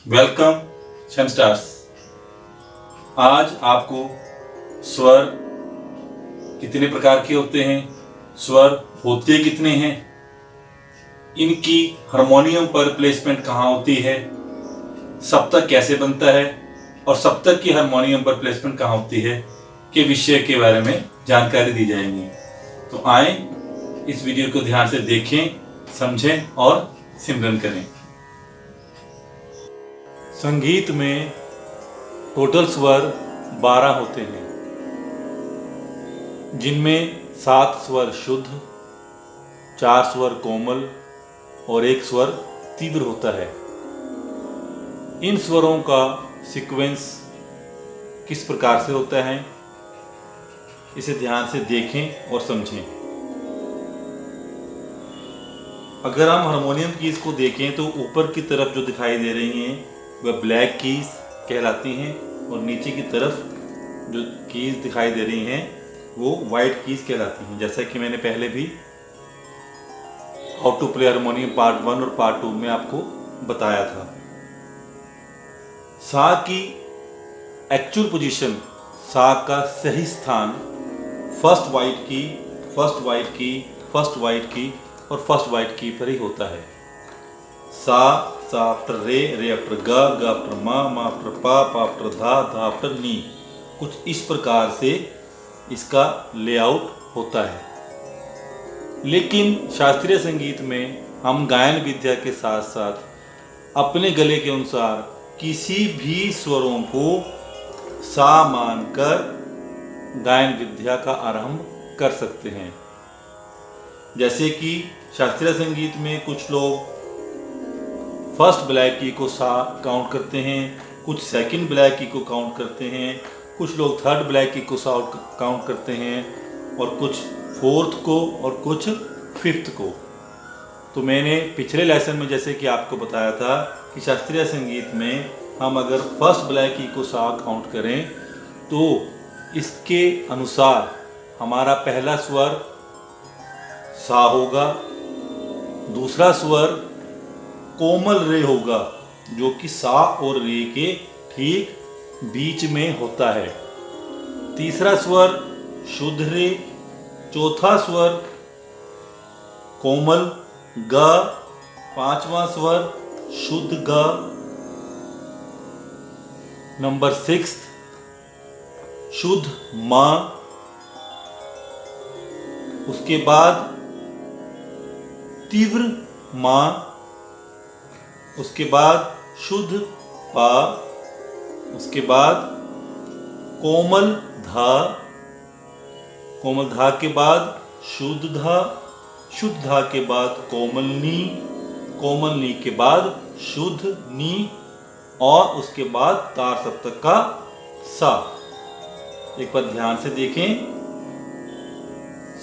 Welcome शन stars. आज आपको स्वर कितने प्रकार के होते हैं, स्वर होते कितने हैं, इनकी हारमोनियम पर प्लेसमेंट कहाँ होती है, सप्तक कैसे बनता है और सप्तक की हारमोनियम पर प्लेसमेंट कहाँ होती है के विषय के बारे में जानकारी दी जाएगी। तो आए इस वीडियो को ध्यान से देखें, समझें और सिमरन करें। संगीत में टोटल स्वर 12 होते हैं, जिनमें 7 स्वर शुद्ध, 4 स्वर कोमल और 1 स्वर तीव्र होता है। इन स्वरों का सीक्वेंस किस प्रकार से होता है, इसे ध्यान से देखें और समझें। अगर हम हारमोनियम कीज को देखें तो ऊपर की तरफ जो दिखाई दे रही हैं वह ब्लैक कीज कहलाती हैं और नीचे की तरफ जो कीज दिखाई दे रही हैं वो वाइट कीज कहलाती हैं। जैसा कि मैंने पहले भी how to play harmonium part 1 और पार्ट 2 में आपको बताया था। सा की एक्चुअल पोजीशन, सा का सही स्थान फर्स्ट वाइट की, फर्स्ट वाइट की, फर्स्ट वाइट की और फर्स्ट वाइट की पर ही होता है। सा आफ्टर रे, रे आफ्टर ग आफ्टर मा आफ्टर पा आफ्टर धा आफ्टर नी। कुछ इस प्रकार से इसका लेआउट होता है। लेकिन शास्त्रीय संगीत में हम गायन विद्या के साथ साथ अपने गले के अनुसार किसी भी स्वरों को सा मानकर गायन विद्या का आरंभ कर सकते हैं। जैसे कि शास्त्रीय संगीत में कुछ लोग फर्स्ट ब्लैक की को सा काउंट करते हैं, कुछ सेकंड ब्लैक की को काउंट करते हैं, कुछ लोग थर्ड ब्लैक की को सा काउंट करते हैं और कुछ फोर्थ को और कुछ फिफ्थ को। तो मैंने पिछले लेसन में जैसे कि आपको बताया था कि शास्त्रीय संगीत में हम अगर फर्स्ट ब्लैक की को सा काउंट करें तो इसके अनुसार हमारा पहला स्वर सा होगा, दूसरा स्वर कोमल रे होगा जो कि सा और रे के ठीक बीच में होता है, तीसरा स्वर शुद्ध रे, चौथा स्वर कोमल ग, पांचवा स्वर शुद्ध ग, नंबर 6 शुद्ध मा, उसके बाद तीव्र मा, उसके बाद शुद्ध पा, उसके बाद कोमल धा, कोमल धा के बाद शुद्ध धा, शुद्ध धा के बाद कोमल नी, कोमल नी के बाद शुद्ध नी और उसके बाद तार सप्तक का सा। एक बार ध्यान से देखें।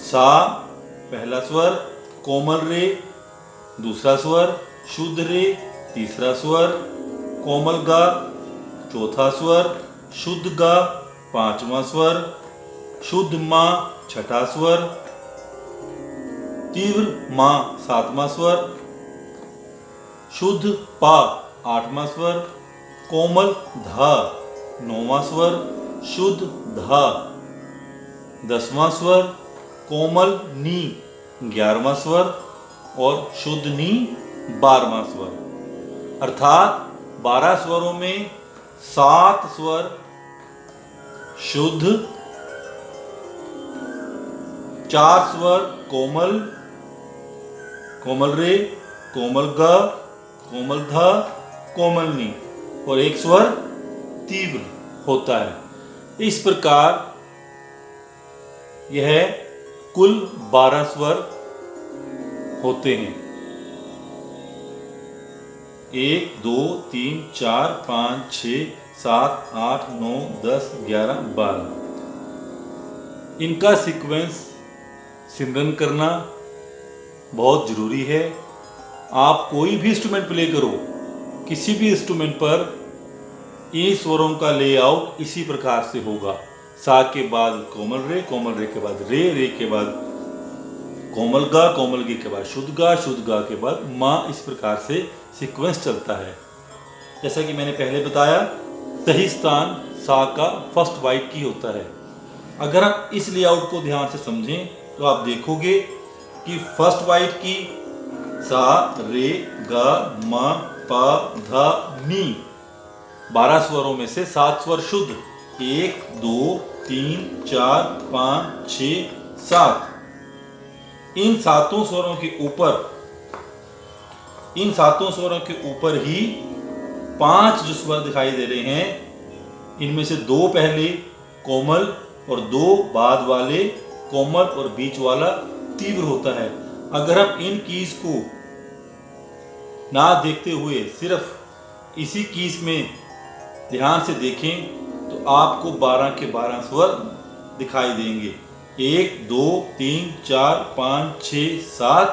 सा पहला स्वर, कोमल रे दूसरा स्वर, शुद्ध रे तीसरा स्वर, कोमल गा चौथा स्वर, शुद्ध गा पांचवा स्वर, शुद्ध मां छठा स्वर, तीव्र मां सातवां स्वर, शुद्ध पा आठवां स्वर, कोमल धा नौवां स्वर, शुद्ध धा 10वां स्वर, कोमल नी 11वां स्वर और शुद्ध नी 12वां स्वर। अर्थात 12 स्वरों में 7 स्वर शुद्ध, 4 स्वर कोमल, कोमल रे, कोमल ग, कोमल ध, कोमल नी और 1 स्वर तीव्र होता है। इस प्रकार यह कुल 12 स्वर होते हैं। 1 2 3 4 5 6 7 8 9 10 11 12। इनका सीक्वेंस सिमरन करना बहुत ज़रूरी है। आप कोई भी इंस्ट्रूमेंट प्ले करो, किसी भी इंस्ट्रूमेंट पर इन स्वरों का लेआउट इसी प्रकार से होगा। सा के बाद कोमल रे, कोमल रे के बाद रे, रे के बाद कोमल गा, कोमल गी के बाद शुद्ध गा के बाद माँ, इस प्रकार से सीक्वेंस चलता है। जैसा कि मैंने पहले बताया, सही स्थान सा का फर्स्ट वाइट की होता है। अगर आप इस लेआउट को ध्यान से समझें तो आप देखोगे कि फर्स्ट वाइट की सा रे ग म प ध नी 12 स्वरों में से 7 स्वर शुद्ध, 1 2 3 4 5 6 7। इन सातों स्वरों के ऊपर ही 5 जो स्वर दिखाई दे रहे हैं, इनमें से 2 पहले कोमल और 2 बाद वाले कोमल और बीच वाला तीव्र होता है। अगर आप इन कीज को ना देखते हुए सिर्फ इसी कीज में ध्यान से देखें तो आपको 12 के 12 स्वर दिखाई देंगे। 1 2 3 4 5 6 7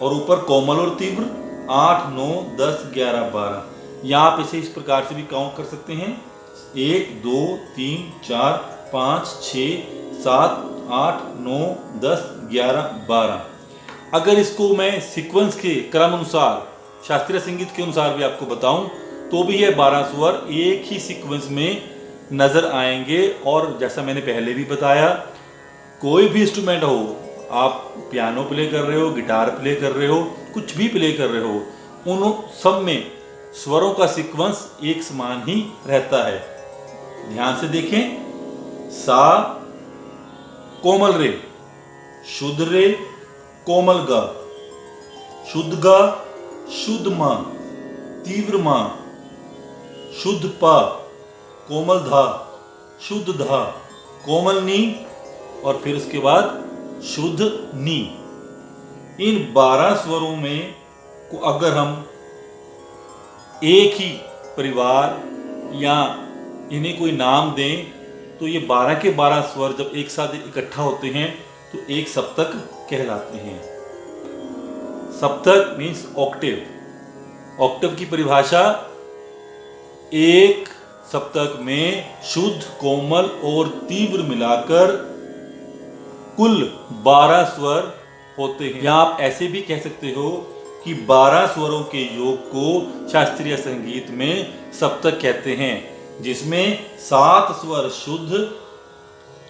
और ऊपर कोमल और तीव्र 8 9 10 11 12। या आप इसे इस प्रकार से भी काउंट कर सकते हैं, 1 2 3 4 5 6 7 8 9 10 11 12। अगर इसको मैं सीक्वेंस के क्रम अनुसार, शास्त्रीय संगीत के अनुसार भी आपको बताऊं तो भी ये 12 स्वर एक ही सीक्वेंस में नजर आएंगे। और जैसा मैंने पहले भी बताया, कोई भी इंस्ट्रूमेंट हो, आप पियानो प्ले कर रहे हो, गिटार प्ले कर रहे हो, कुछ भी प्ले कर रहे हो, उन सब में स्वरों का सीक्वेंस एक समान ही रहता है। ध्यान से देखें, सा कोमल रे, शुद्ध रे कोमल ग, शुद्ध ग शुद्ध म, तीव्र म, शुद्ध प, कोमल धा, शुद्ध धा, कोमल नी और फिर उसके बाद शुद्ध नी। इन 12 स्वरों में को अगर हम एक ही परिवार या इन्हें कोई नाम दें तो ये 12 के 12 स्वर जब एक साथ इकट्ठा होते हैं तो एक सप्तक कहलाते हैं। सप्तक मीन्स ऑक्टेव। ऑक्टेव की परिभाषा, एक सप्तक में शुद्ध कोमल और तीव्र मिलाकर कुल 12 स्वर होते हैं। या आप ऐसे भी कह सकते हो कि 12 स्वरों के योग को शास्त्रीय संगीत में सप्तक कहते हैं, जिसमें 7 स्वर शुद्ध,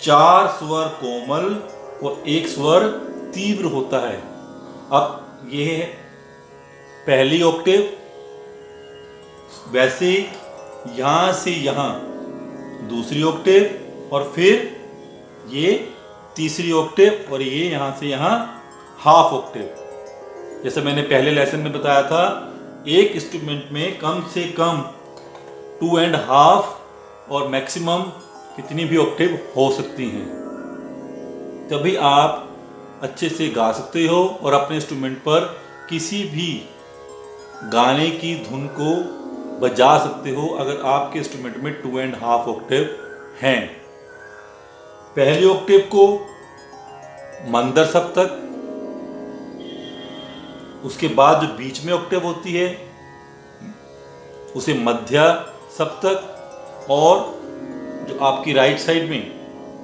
4 स्वर कोमल और 1 स्वर तीव्र होता है। अब ये है पहली ऑक्टेव। वैसे यहां से यहां दूसरी ऑक्टेव और फिर ये तीसरी ऑक्टेव और ये यहां से यहां हाफ ऑक्टेव। जैसे मैंने पहले लेसन में बताया था, एक इंस्ट्रूमेंट में कम से कम 2.5 और मैक्सिमम कितनी भी ऑक्टेव हो सकती हैं, तभी आप अच्छे से गा सकते हो और अपने इंस्ट्रूमेंट पर किसी भी गाने की धुन को बजा सकते हो अगर आपके इंस्ट्रूमेंट में 2.5 ऑक्टेव हैं। पहली ऑक्टेव को मंदर सप्तक, उसके बाद जो बीच में ऑक्टेव होती है उसे मध्य सप्तक, और जो आपकी राइट साइड में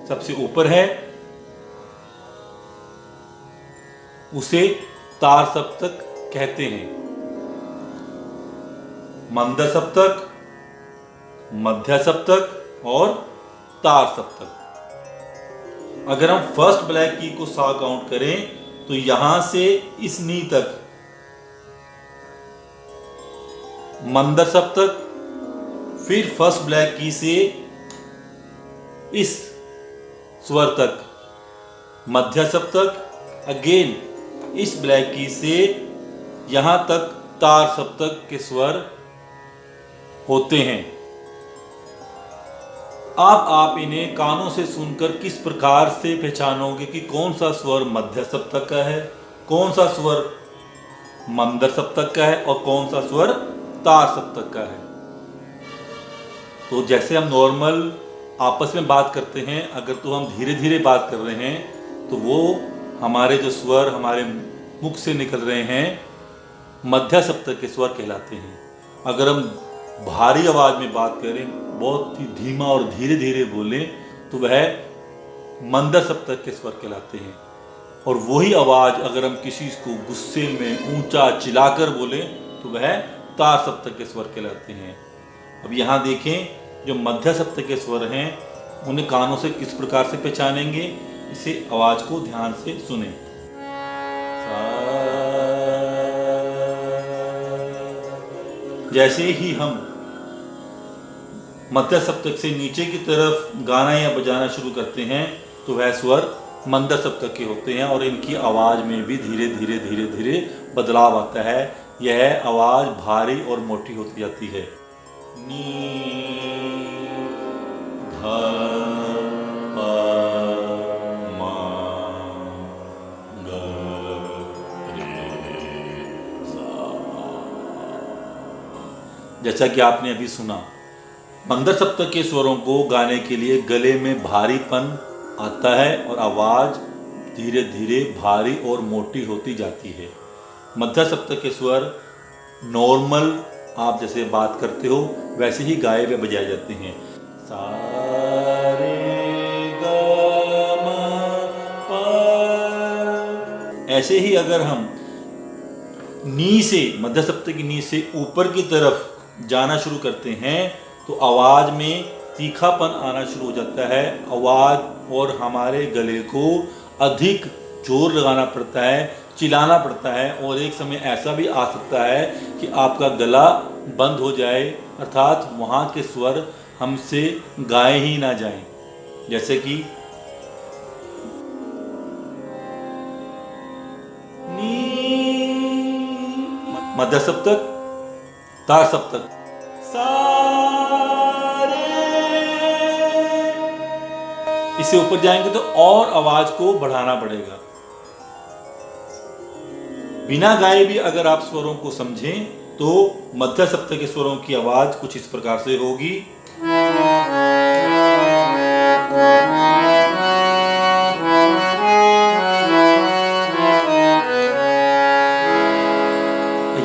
सबसे ऊपर है उसे तार सप्तक कहते हैं। मंदर सप्तक, मध्य सप्तक और तार सप्तक। अगर हम फर्स्ट ब्लैक की को सा काउंट करें तो यहां से इस नी तक मंदर सप्तक, फिर फर्स्ट ब्लैक की से इस स्वर तक मध्य सप्तक, अगेन इस ब्लैक की से यहां तक तार सप्तक के स्वर होते हैं। अब आप इन्हें कानों से सुनकर किस प्रकार से पहचानोगे कि कौन सा स्वर मध्य सप्तक का है, कौन सा स्वर मंदर सप्तक का है और कौन सा स्वर तार सप्तक का है। तो जैसे हम नॉर्मल आपस में बात करते हैं, अगर तो हम धीरे धीरे बात कर रहे हैं तो वो हमारे जो स्वर हमारे मुख से निकल रहे हैं मध्य सप्तक के स्वर कहलाते हैं। अगर हम भारी आवाज में बात करें, बहुत ही धीमा और धीरे धीरे बोलें, तो वह मंदर सप्तक के स्वर कहलाते हैं। और वही आवाज अगर हम किसी को गुस्से में ऊंचा चिल्लाकर बोलें तो वह तार सप्तक के स्वर कहलाते हैं। अब यहाँ देखें, जो मध्य सप्तक के स्वर हैं उन्हें कानों से किस प्रकार से पहचानेंगे, इसे आवाज को ध्यान से सुने। जैसे ही हम मध्य सप्तक से नीचे की तरफ गाना या बजाना शुरू करते हैं तो वह स्वर मंद सप्तक के होते हैं और इनकी आवाज में भी धीरे धीरे धीरे धीरे बदलाव आता है। यह आवाज भारी और मोटी होती जाती है। नी ध प म ग रे सा। जैसा कि आपने अभी सुना, मंद सप्तक के स्वरों को गाने के लिए गले में भारीपन आता है और आवाज धीरे धीरे भारी और मोटी होती जाती है। मध्य सप्तक के स्वर नॉर्मल आप जैसे बात करते हो वैसे ही गाए व बजाए जाते हैं। सा रे ग म प। ऐसे ही अगर हम नी से, मध्य सप्तक की नी से ऊपर की तरफ जाना शुरू करते हैं तो आवाज में तीखापन आना शुरू हो जाता है। आवाज और हमारे गले को अधिक जोर लगाना पड़ता है, चिल्लाना पड़ता है और एक समय ऐसा भी आ सकता है कि आपका गला बंद हो जाए, अर्थात वहाँ के स्वर हमसे गाए ही ना जाएं। जैसे कि नी, मध्य सप्तक, तार सप्तक, सा रे। इससे ऊपर जाएंगे तो और आवाज को बढ़ाना पड़ेगा। बिना गाए भी अगर आप स्वरों को समझें तो मध्य सप्तक के स्वरों की आवाज कुछ इस प्रकार से होगी।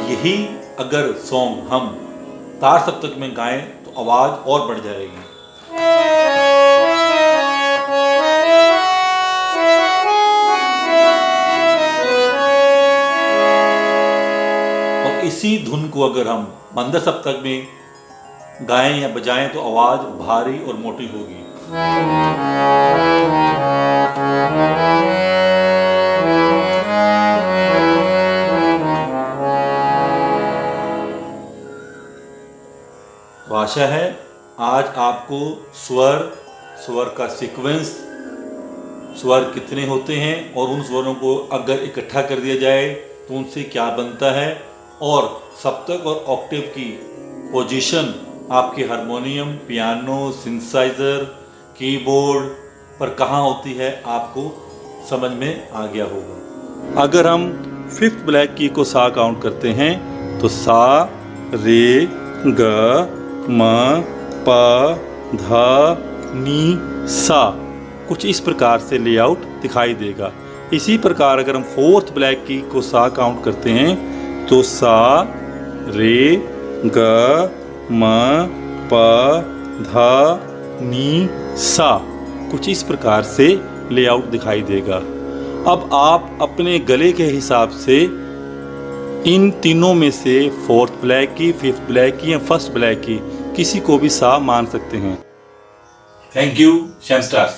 यही अगर सॉन्ग हम तार सप्तक में गाएं तो आवाज और बढ़ जाएगी। और इसी धुन को अगर हम मंद सप्तक में गाएं या बजाएं तो आवाज भारी और मोटी होगी। आशा है आज आपको स्वर का सीक्वेंस, स्वर कितने होते हैं और उन स्वरों को अगर इकट्ठा कर दिया जाए तो उनसे क्या बनता है, और सप्तक और ऑक्टेव की पोजीशन आपके हारमोनियम, पियानो, सिंथेसाइजर, कीबोर्ड पर कहाँ होती है आपको समझ में आ गया होगा। अगर हम फिफ्थ ब्लैक की को सा काउंट करते हैं तो सा रे ग म प ध नी सा कुछ इस प्रकार से लेआउट दिखाई देगा। इसी प्रकार अगर हम फोर्थ ब्लैक की को सा काउंट करते हैं तो सा रे ग म प ध नी सा कुछ इस प्रकार से लेआउट दिखाई देगा। अब आप अपने गले के हिसाब से इन तीनों में से फोर्थ ब्लैक की, फिफ्थ ब्लैक की या फर्स्ट ब्लैक की किसी को भी सा मान सकते हैं। Thank you sham stars.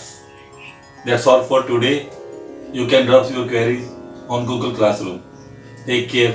That's all for today. You can drop your queries on Google Classroom. Take care.